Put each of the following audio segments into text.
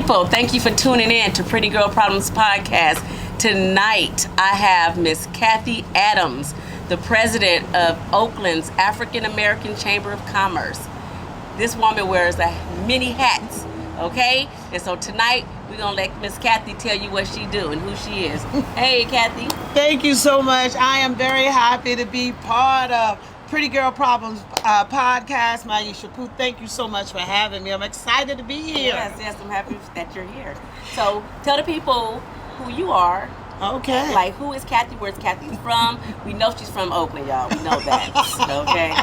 people, thank you for tuning in to Pretty Girl Problems Podcast. Tonight, I have Miss Cathy Adams, the president of Oakland's African American Chamber of Commerce. This woman wears many hats, okay? And so tonight, we're going to let Miss Cathy tell you what she do and who she is. Hey, Cathy. Thank you so much. I am very happy to be part of Pretty Girl Problems podcast. Maisha Pooh, thank you so much for having me. I'm excited to be here. Yes, I'm happy that you're here. So tell the people who you are. Okay. Like, who is Cathy? Where's Cathy from? We know she's from Oakland, y'all. We know that. Okay.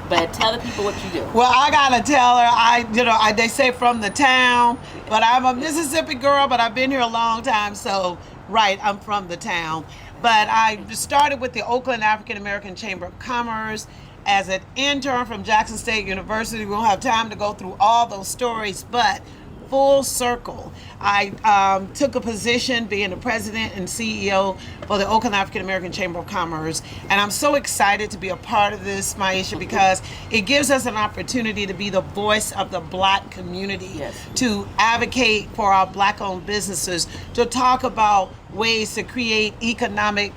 But tell the people what you do. Well, I gotta tell her. They say from the town, but I'm a Mississippi girl. But I've been here a long time, so right, I'm from the town. But I started with the Oakland African American Chamber of Commerce as an intern from Jackson State University. We don't have time to go through all those stories, but full circle, I took a position being the president and CEO for the Oakland African American Chamber of Commerce. And I'm so excited to be a part of this, Maisha, because it gives us an opportunity to be the voice of the Black community, yes, to advocate for our Black-owned businesses, to talk about ways to create economic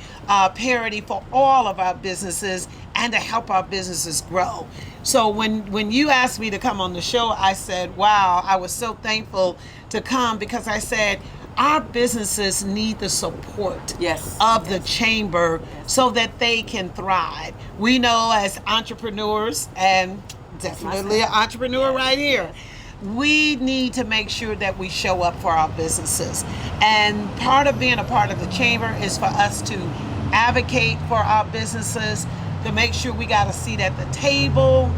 parity for all of our businesses and to help our businesses grow. So when you asked me to come on the show, I said, wow, I was so thankful to come because I said, our businesses need the support of the chamber so that they can thrive. We know as entrepreneurs, and definitely an entrepreneur right here, we need to make sure that we show up for our businesses. And part of being a part of the chamber is for us to advocate for our businesses, to make sure we got a seat at the table,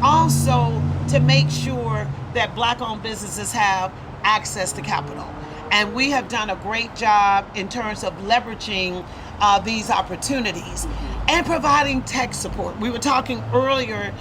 also to make sure that Black-owned businesses have access to capital. And we have done a great job in terms of leveraging these opportunities and providing tech support. We were talking earlier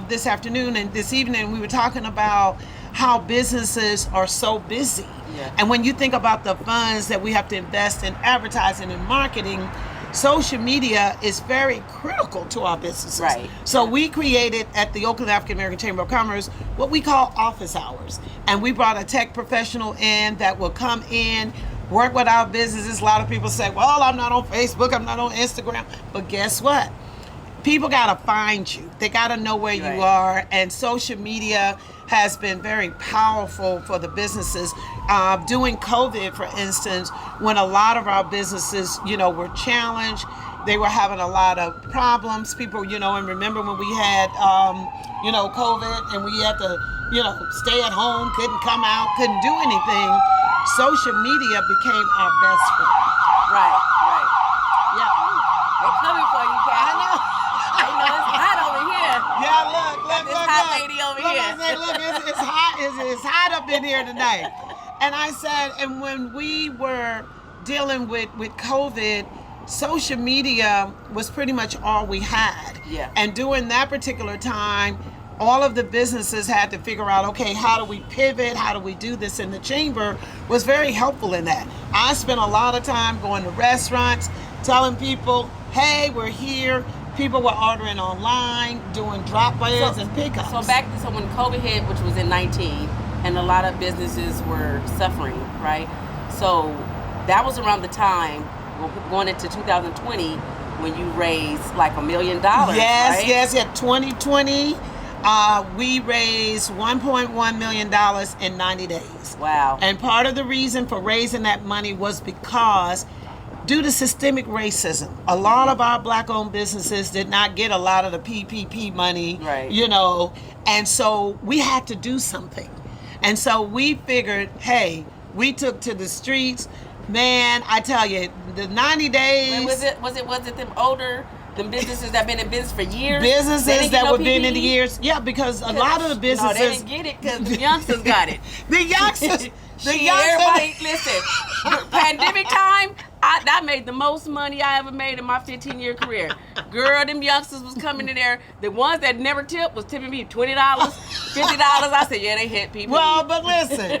this afternoon and this evening, we were talking about how businesses are so busy. Yeah. And when you think about the funds that we have to invest in advertising and marketing, social media is very critical to our businesses. Right. So we created at the Oakland African American Chamber of Commerce what we call office hours. And we brought a tech professional in that will come in, work with our businesses. A lot of people say, well, I'm not on Facebook, I'm not on Instagram. But guess what? People gotta find you. They gotta know where you are. And social media has been very powerful for the businesses. During COVID, for instance, when a lot of our businesses, were challenged, they were having a lot of problems. People, and remember when we had, COVID and we had to, stay at home, couldn't come out, couldn't do anything. Social media became our best friend. Right. Yeah. They're coming for you, Cathy. I know. It's hot over here. Yeah, look. This hot lady over here. Look, it's hot. It's hot up in here tonight. And I said, and when we were dealing with COVID, social media was pretty much all we had. Yeah. And during that particular time, all of the businesses had to figure out, okay, how do we pivot? How do we do this? And the chamber was very helpful in that. I spent a lot of time going to restaurants, telling people, hey, we're here. People were ordering online, doing drop-ins and pickups. So when COVID hit, which was in 19, and a lot of businesses were suffering, right? So that was around the time, going into 2020, when you raised like $1 million, right? Yes. 2020, we raised $1.1 million in 90 days. Wow. And part of the reason for raising that money was because due to systemic racism, a lot of our Black-owned businesses did not get a lot of the PPP money, right. And so we had to do something. And so we figured, hey, we took to the streets. Man, I tell you, the 90 days. Was it them businesses that been in business for years? Businesses that were been in the years. Yeah, because a lot of the businesses. No, they didn't get it because the youngsters got it. The youngsters. Everybody, listen, pandemic time, I made the most money I ever made in my 15-year career. Girl, them youngsters was coming in there. The ones that never tipped was tipping me $20, $50. I said, yeah, they hit people. Well, but listen,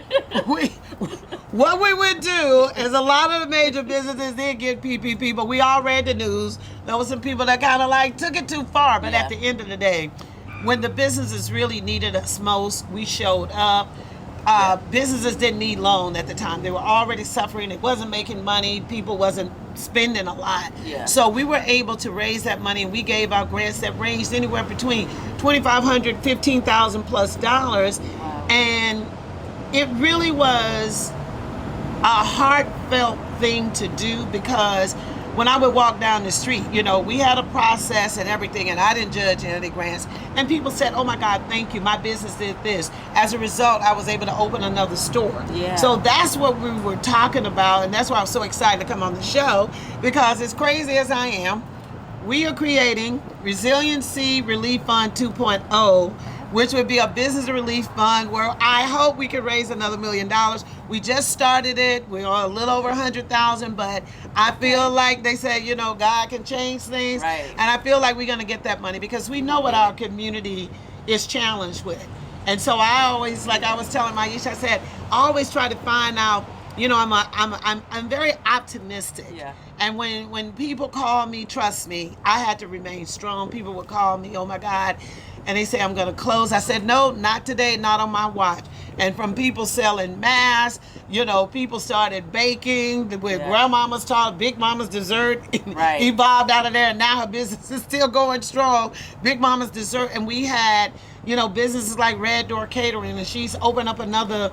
what we would do is a lot of the major businesses did get PPP, but we all read the news. There was some people that kind of took it too far. But at the end of the day, when the businesses really needed us most, we showed up. Businesses didn't need loan at the time. They were already suffering. It wasn't making money. People wasn't spending a lot. Yeah. So we were able to raise that money, and we gave out grants that ranged anywhere between $2,500, $15,000 plus dollars. Wow. And it really was a heartfelt thing to do, because when I would walk down the street, we had a process and everything, and I didn't judge any of the grants. And people said, oh my God, thank you. My business did this. As a result, I was able to open another store. Yeah. So that's what we were talking about. And that's why I'm so excited to come on the show, because as crazy as I am, we are creating Resiliency Relief Fund 2.0, which would be a business relief fund where I hope we could raise another $1 million. We just started it. We're on a little over 100,000, but I feel like they said, God can change things. Right. And I feel like we're going to get that money, because we know what our community is challenged with. And so I always, like I was telling Maisha, I said, I always try to find out, I'm very optimistic. Yeah. And when people call me, trust me, I had to remain strong. People would call me, oh my God, and they say, I'm going to close. I said, no, not today, not on my watch. And from people selling masks, people started baking, with grandmama's taught, Big Mama's Dessert evolved out of there, and now her business is still going strong. Big Mama's Dessert, and we had, businesses like Red Door Catering, and she's opened up another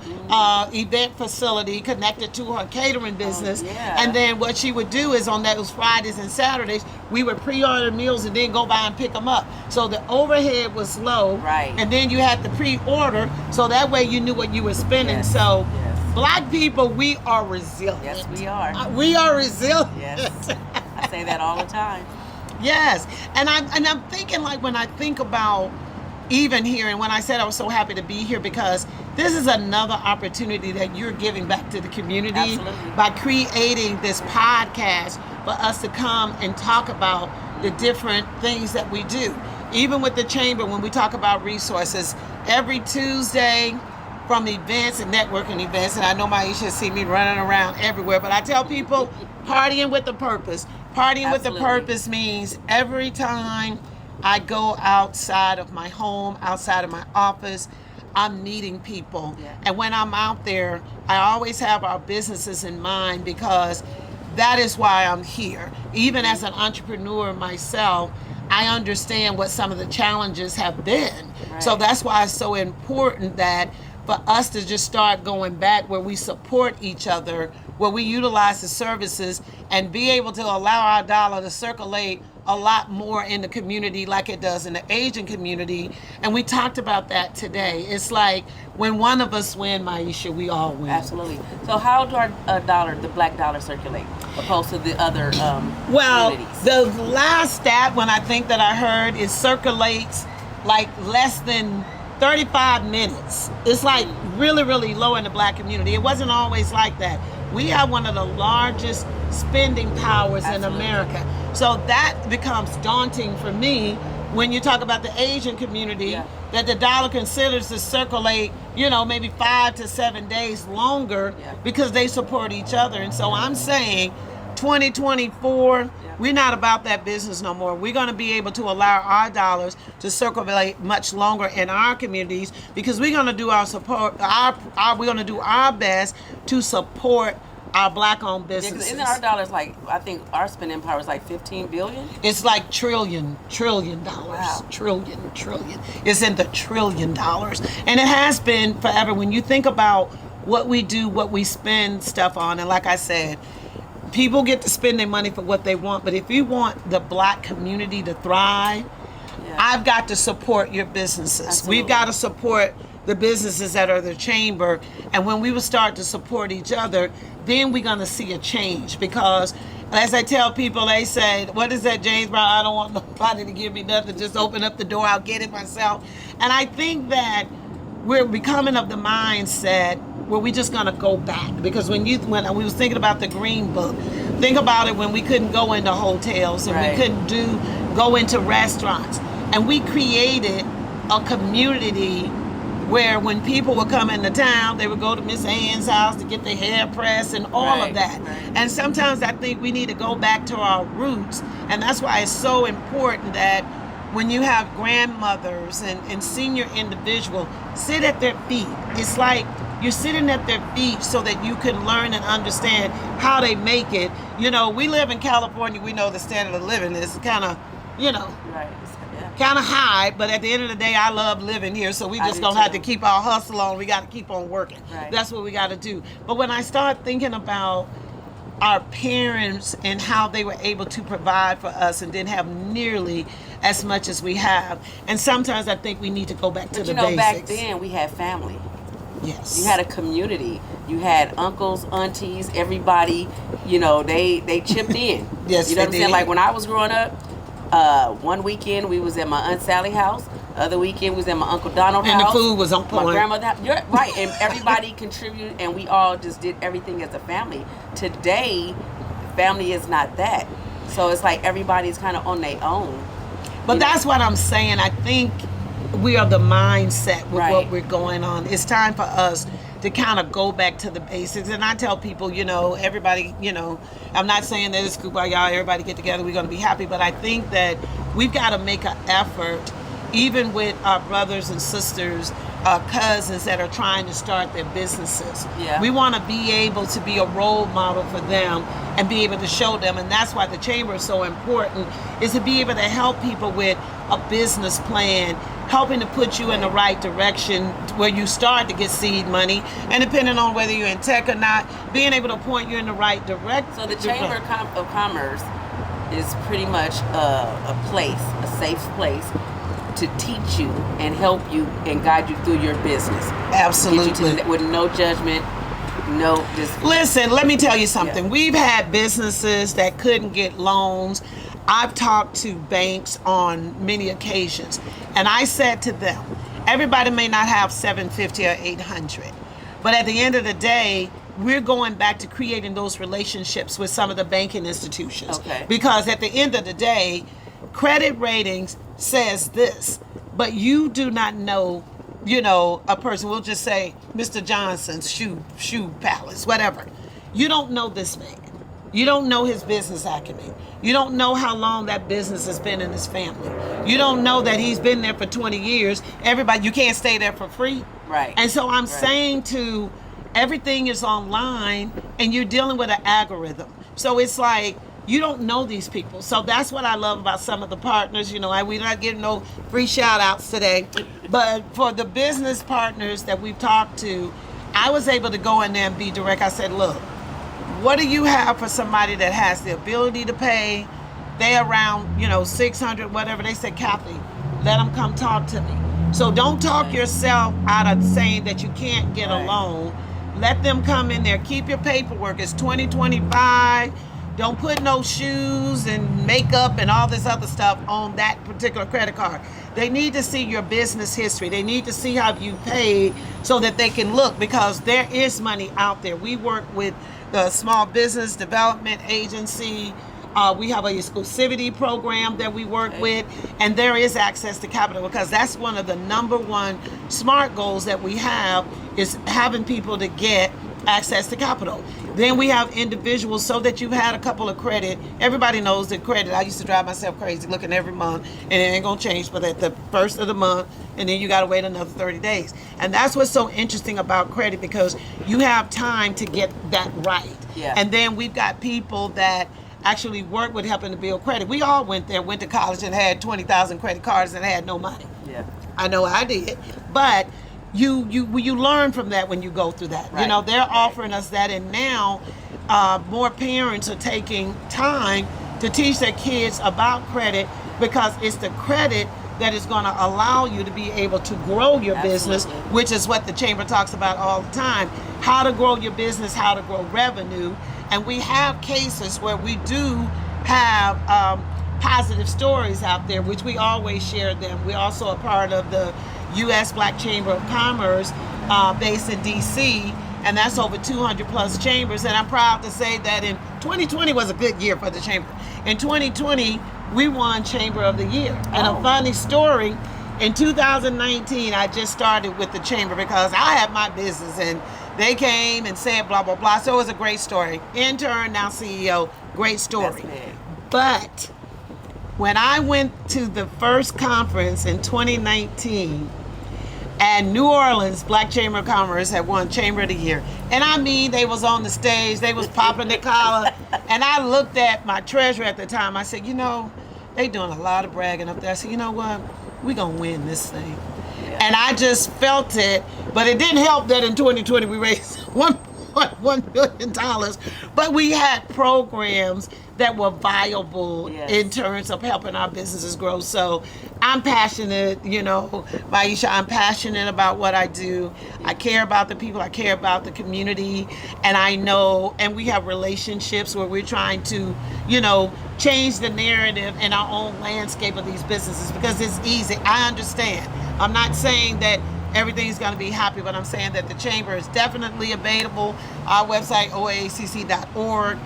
event facility connected to her catering business. And then what she would do is on those Fridays and Saturdays, we would pre-order meals and then go by and pick them up. So the overhead was low, and then you had to pre-order, so that way you knew what you were spending. Yes. So Black people, we are resilient. Yes, we are. We are resilient. Yes. I say that all the time. Yes. And I'm thinking, like, when I think about even here, and when I said I was so happy to be here, because this is another opportunity that you're giving back to the community. Absolutely. By creating this podcast for us to come and talk about the different things that we do. Even with the chamber, when we talk about resources, every Tuesday, from events and networking events, and I know Maisha see me running around everywhere, but I tell people, partying with a purpose. Partying with a purpose means every time I go outside of my home, outside of my office, I'm meeting people. And when I'm out there, I always have our businesses in mind, because that is why I'm here. Even as an entrepreneur myself, I understand what some of the challenges have been. So that's why it's so important that for us to just start going back where we support each other, where we utilize the services and be able to allow our dollar to circulate a lot more in the community like it does in the Asian community. And we talked about that today. It's like when one of us win, Maisha, we all win. Absolutely. So how do our dollar, the black dollar, circulate opposed to the other communities? The last stat when I think that I heard is circulates like less than 35 minutes. It's like really, really low in the Black community. It wasn't always like that. We have one of the largest spending powers in America. So that becomes daunting for me when you talk about the Asian community, that the dollar considers to circulate, maybe 5 to 7 days longer because they support each other. And so I'm saying 2024, we're not about that business no more. We're going to be able to allow our dollars to circulate much longer in our communities, because we're going to do our support. We're going to do our best to support our Black-owned businesses. Isn't our dollars like, I think our spending power is like 15 billion? It's like trillion dollars. Wow. Trillion. It's in the $1 trillion. And it has been forever. When you think about what we do, what we spend stuff on, and like I said, people get to spend their money for what they want, but if you want the Black community to thrive, I've got to support your businesses. Absolutely. We've got to support the businesses that are the chamber, and when we will start to support each other, then we're going to see a change. Because as I tell people, they say, what is that, James Brown? I don't want nobody to give me nothing, just open up the door, I'll get it myself. And I think that we're becoming of the mindset where we just gonna go back. Because when we was thinking about the Green Book, think about it when we couldn't go into hotels and we couldn't go into restaurants, and we created a community where when people would come into town, they would go to Miss Ann's house to get their hair pressed and all of that. And sometimes I think we need to go back to our roots, and that's why it's so important that when you have grandmothers and senior individuals, sit at their feet. It's like You're sitting at their feet so that you can learn and understand how they make it. You know, we live in California. We know the standard of living is kind of, you know, Right. kind of high. But at the end of the day, I love living here. So we I just do don't have too. to keep our hustle on. We got to keep on working. Right. That's what we got to do. But when I start thinking about our parents and how they were able to provide for us and didn't have nearly as much as we have. And sometimes I think we need to go back to But the you know, basics. back then we had family. Yes. You had a community. You had uncles, aunties, everybody. You know, they chipped in. Yes, you know they what I'm saying? did. Like when I was growing up, one weekend we was at my Aunt Sally's house. Other weekend we was at my Uncle Donald's And the house. food was on My point. grandmother's house. You're right, and everybody contributed, and we all just did everything as a family. Today, family is not that. So it's like everybody's kind of on their own. But You know? that's what I'm saying. I think we are the mindset with Right. what we're going on. It's time for us to kind of go back to the basics. And I tell people, you know, everybody, you know, I'm not saying that it's kumbaya, everybody get together, we're going to be happy. But I think that we've got to make an effort, even with our brothers and sisters, cousins that are trying to start their businesses. Yeah. We want to be able to be a role model for them and be able to show them. And that's why the chamber is so important, is to be able to help people with a business plan, helping to put you in the right direction where you start to get seed money. And depending on whether you're in tech or not, being able to point you in the right direction. So the Chamber of Commerce is pretty much a place, a safe place to teach you and help you and guide you through your business. Absolutely. Get you to, with no judgment, no just. Listen, let me tell you something. Yeah. We've had businesses that couldn't get loans. I've talked to banks on many occasions, and I said to them, everybody may not have 750 or 800, but at the end of the day, we're going back to creating those relationships with some of the banking institutions. Okay. Because at the end of the day, credit ratings says this, but you do not know, you know, a person. We'll just say Mr. Johnson's shoe palace, whatever. You don't know this man. You don't know his business acumen. You don't know how long that business has been in his family. You don't know that he's been there for 20 years. Everybody, you can't stay there for free. Right. And so I'm Right. saying to everything is online and you're dealing with an algorithm. So it's like, you don't know these people. So that's what I love about some of the partners. You know, we're not getting no free shout outs today. But for the business partners that we've talked to, I was able to go in there and be direct. I said, look, what do you have for somebody that has the ability to pay? They around, you know, 600, whatever. They said, Cathy, let them come talk to me. So don't talk yourself out of saying that you can't get a Right. loan. Let them come in there. Keep your paperwork. It's 2025. Don't put no shoes and makeup and all this other stuff on that particular credit card. They need to see your business history. They need to see how you paid so that they can look, because there is money out there. We work with the Small Business Development Agency. We have a exclusivity program that we work with, and there is access to capital, because that's one of the number one SMART goals that we have, is having people to get access to capital. Then we have individuals, so that you've had a couple of credit. Everybody knows that credit, I used to drive myself crazy looking every month, and it ain't gonna change but at the first of the month, and then you gotta wait another 30 days. And that's what's so interesting about credit, because you have time to get that right. Yeah. And then we've got people that actually work with helping to build credit. We all went to college and had 20,000 credit cards and had no money. Yeah. I know I did, but you learn from that when you go through that. You Right. know, they're offering us that, and now more parents are taking time to teach their kids about credit, because it's the credit that is going to allow you to be able to grow your business, Absolutely. which is what the chamber talks about all the time. How to grow your business, how to grow revenue. And we have cases where we do have positive stories out there, which we always share them. We're also a part of the U.S. Black Chamber of Commerce based in D.C., and that's over 200 plus chambers. And I'm proud to say that in 2020 was a good year for the chamber. In 2020, we won Chamber of the Year. And a funny story, in 2019, I just started with the chamber because I had my business, and they came and said blah, blah, blah. So it was a great story. Intern, now CEO, great story. That's big. But when I went to the first conference in 2019, And New Orleans Black Chamber of Commerce had won Chamber of the Year. And I mean, they was on the stage, they was popping their collar. And I looked at my treasurer at the time. I said, you know, they doing a lot of bragging up there. I said, you know what? We gonna win this thing. Yeah. And I just felt it. But it didn't help that in 2020 we raised $1.1 billion. But we had programs that were viable in terms of helping our businesses grow. So I'm passionate, you know, Maisha, I'm passionate about what I do. I care about the people, I care about the community, and I know, and we have relationships where we're trying to, you know, change the narrative in our own landscape of these businesses because it's easy. I understand. I'm not saying that everything's going to be happy, but I'm saying that the chamber is definitely available. Our website, oaacc.org.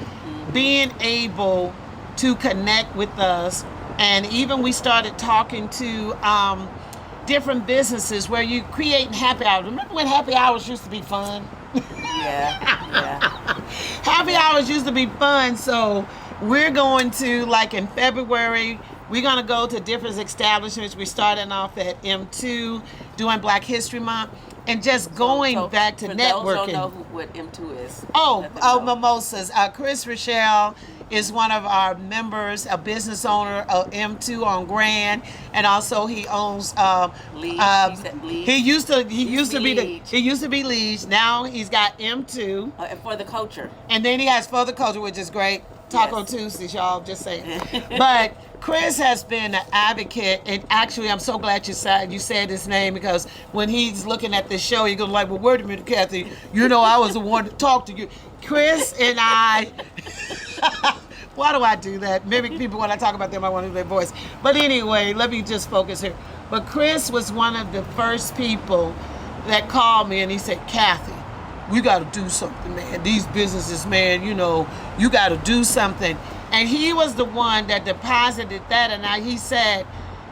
Being able to connect with us, and even we started talking to different businesses where you create happy hours. Remember when happy hours used to be fun? Yeah. Happy hours used to be fun, so we're going to, like in February, we're going to go to different establishments. We're starting off at M2, doing Black History Month, and just going back to networking. Those don't know what M2 is. Mimosas. Chris Rochelle is one of our members, a business owner of M2 on Grand, and also he owns. Leeds. He used to be Leeds. Now he's got M2. And for the culture. And then he has For the Culture, which is great. Taco Tuesdays, y'all, just saying. But Chris has been an advocate, and actually, I'm so glad you said his name, because when he's looking at this show, you're going to like, well, wait a minute, Cathy, you know I was the one to talk to you. Chris and I, why do I do that? Maybe people, when I talk about them, I want to hear their voice. But anyway, let me just focus here. But Chris was one of the first people that called me, and he said, Cathy, we got to do something, man. These businesses, man, you know, you got to do something. And he was the one that deposited that, and he said,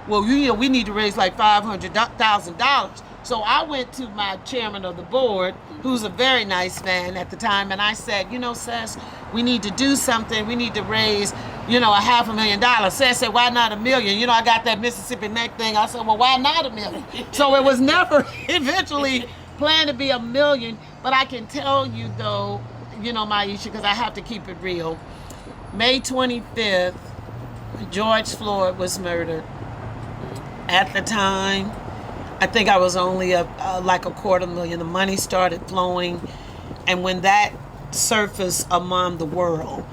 well, you know, we need to raise like $500,000. So I went to my chairman of the board, who's a very nice man at the time, and I said, you know, Sess, we need to do something. We need to raise, you know, $500,000. Sess said, why not $1 million? You know, I got that Mississippi neck thing. I said, well, why not $1 million? So it was never eventually planned to be $1 million. But I can tell you, though, you know, Maisha, because I have to keep it real. May 25th, George Floyd was murdered. At the time, I think I was only like $250,000. The money started flowing. And when that surfaced among the world,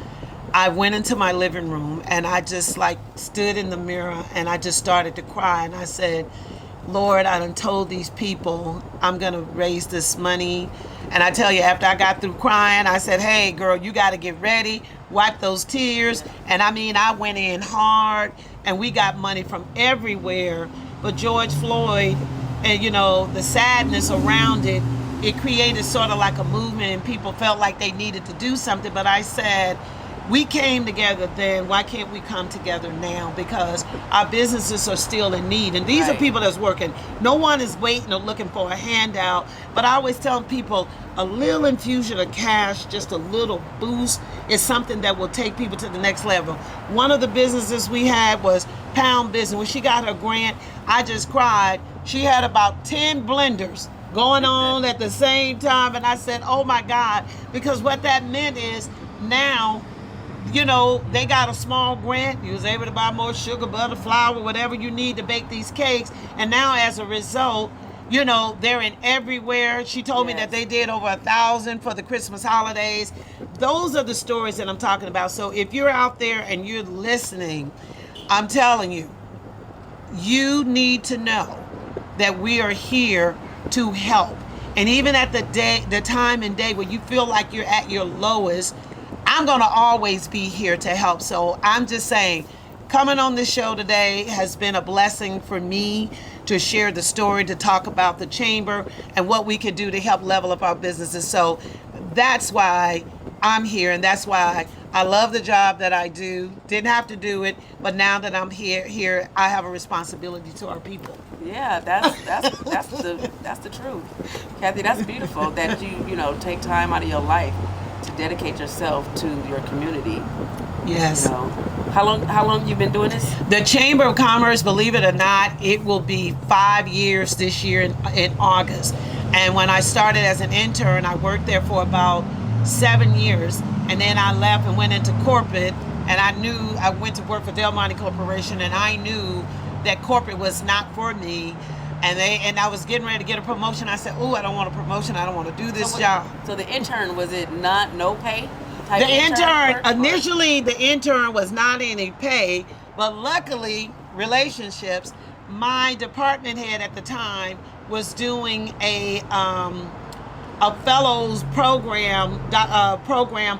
I went into my living room and I just like stood in the mirror and I just started to cry. And I said, Lord, I done told these people I'm going to raise this money. And I tell you, after I got through crying, I said, hey, girl, you got to get ready. Wipe those tears. And I mean, I went in hard and we got money from everywhere. But George Floyd and, you know, the sadness around it, it created sort of like a movement and people felt like they needed to do something. But I said, we came together then, why can't we come together now? Because our businesses are still in need. And these are people that's working. No one is waiting or looking for a handout. But I always tell people, a little infusion of cash, just a little boost, is something that will take people to the next level. One of the businesses we had was Pound Business. When she got her grant, I just cried. She had about 10 blenders going on at the same time. And I said, oh my God, because what that meant is now, you know, they got a small grant. You was able to buy more sugar, butter, flour, whatever you need to bake these cakes. And now as a result, you know, they're in everywhere. She told me that they did over 1,000 for the Christmas holidays. Those are the stories that I'm talking about. So if you're out there and you're listening, I'm telling you, you need to know that we are here to help. And even at the time and day where you feel like you're at your lowest, I'm going to always be here to help. So I'm just saying, coming on this show today has been a blessing for me to share the story, to talk about the chamber and what we can do to help level up our businesses. So that's why I'm here, and that's why I love the job that I do. Didn't have to do it, but now that I'm here, I have a responsibility to our people. Yeah, that's the truth, Cathy. That's beautiful that you know take time out of your life dedicate yourself to your community. Yes. You know, how long you been doing this? The Chamber of Commerce, believe it or not, it will be 5 years this year in August. And when I started as an intern, I worked there for about 7 years, and then I left and went into corporate. And I went to work for Del Monte Corporation, and I knew that corporate was not for me. And I was getting ready to get a promotion. I said, "Oh, I don't want a promotion. I don't want to do this job." So the intern, was it not no pay? The intern initially, the intern was not any pay, but luckily, relationships. My department head at the time was doing a fellows program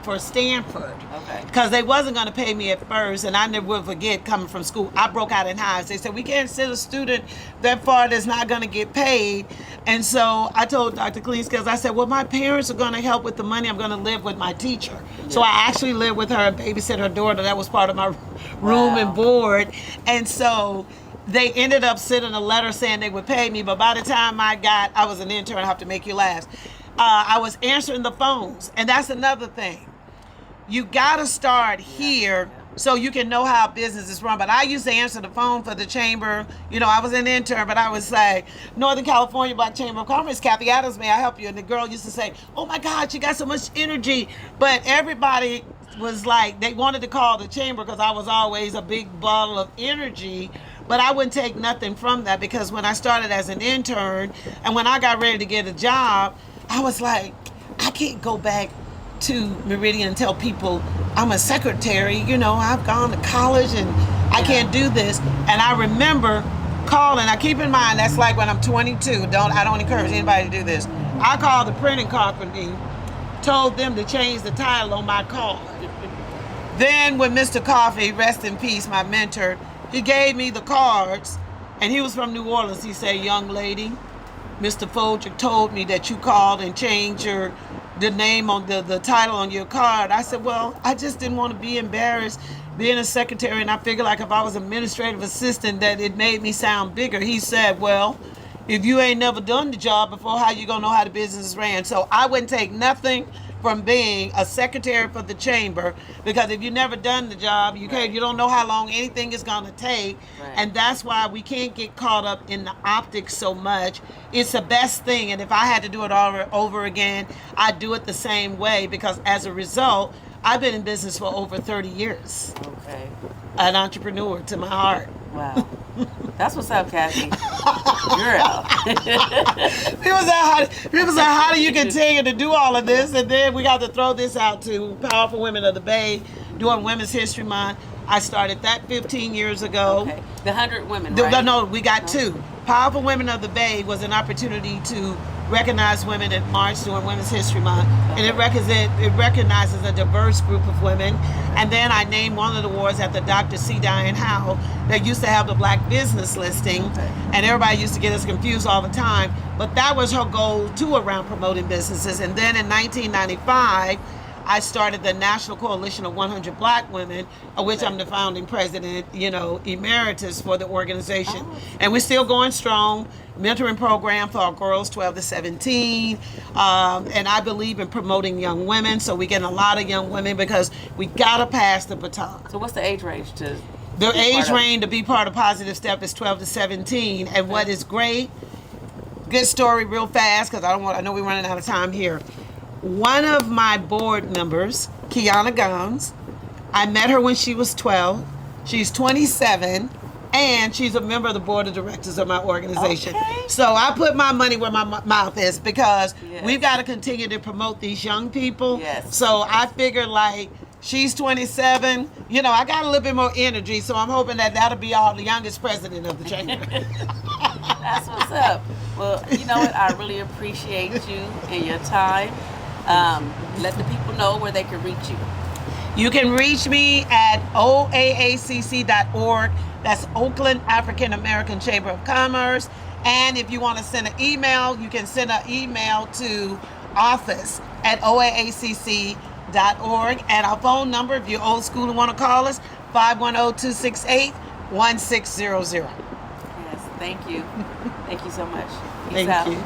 for Stanford. Okay. Because they wasn't going to pay me at first, and I never will forget coming from school. I broke out in hives. They said, "We can't send a student that far that's not going to get paid." And so I told Dr. Cleanskills, I said, "Well, my parents are going to help with the money. I'm going to live with my teacher." Yeah. So I actually lived with her and babysit her daughter. That was part of my room and board. And so they ended up sending a letter saying they would pay me, but by the time I was an intern, I have to make you laugh. I was answering the phones, and that's another thing. You got to start here so you can know how business is run. But I used to answer the phone for the chamber. You know, I was an intern, but I would say, "Northern California Black Chamber of Commerce, Cathy Adams, may I help you?" And the girl used to say, "Oh my God, you got so much energy." But everybody was like, they wanted to call the chamber because I was always a big bottle of energy. But I wouldn't take nothing from that, because when I started as an intern and when I got ready to get a job, I was like, I can't go back to Meridian and tell people I'm a secretary. You know, I've gone to college and I can't do this. And I remember calling. Now keep in mind, that's like when I'm 22. I don't encourage anybody to do this. I called the printing company, told them to change the title on my card. Then when Mr. Coffee, rest in peace, my mentor, he gave me the cards, and he was from New Orleans. He said, "Young lady, Mr. Folger told me that you called and changed the name on the title on your card." I said, "Well, I just didn't want to be embarrassed being a secretary, and I figured like if I was administrative assistant that it made me sound bigger." He said, "Well, if you ain't never done the job before, how you gonna know how the business is ran?" So I wouldn't take nothing from being a secretary for the chamber, because if you've never done the job, you don't know how long anything is going to take. And that's why we can't get caught up in the optics so much. It's the best thing, and if I had to do it all over again, I'd do it the same way, because as a result, I've been in business for over 30 years. Okay. An entrepreneur to my heart. Wow. That's what's up, Cathy. Girl. People say, how do you continue to do all of this? And then we got to throw this out to Powerful Women of the Bay during Women's History Month. I started that 15 years ago. Okay. The 100 women, right? No, we got two. Powerful Women of the Bay was an opportunity to recognize women at March during Women's History Month. And it recognizes a diverse group of women. And then I named one of the awards after Dr. C. Diane Howe, that used to have the Black Business listing. And everybody used to get us confused all the time. But that was her goal too, around promoting businesses. And then in 1995, I started the National Coalition of 100 Black Women, of which I'm the founding president, emeritus for the organization. And we're still going strong. Mentoring program for our girls 12 to 17. And I believe in promoting young women. So we're getting a lot of young women, because we got to pass the baton. So what's the age range to? The age range to be part of Positive Step is 12 to 17. And what is great, good story real fast, because I know we're running out of time here. One of my board members, Kiana Gomes, I met her when she was 12. She's 27, and she's a member of the board of directors of my organization. Okay. So I put my money where my mouth is, because we've got to continue to promote these young people. Yes. So I figured, like, she's 27. I got a little bit more energy, so I'm hoping that that'll be the youngest president of the chamber. That's what's up. Well, you know what? I really appreciate you and your time. Let the people know where they can reach you. You can reach me at OAACC.org. That's Oakland African American Chamber of Commerce. And if you want to send an email, you can send an email to office@OAACC.org. And our phone number, if you're old school and want to call us, 510-268-1600. Yes, thank you. Thank you so much. Peace Thank out. you.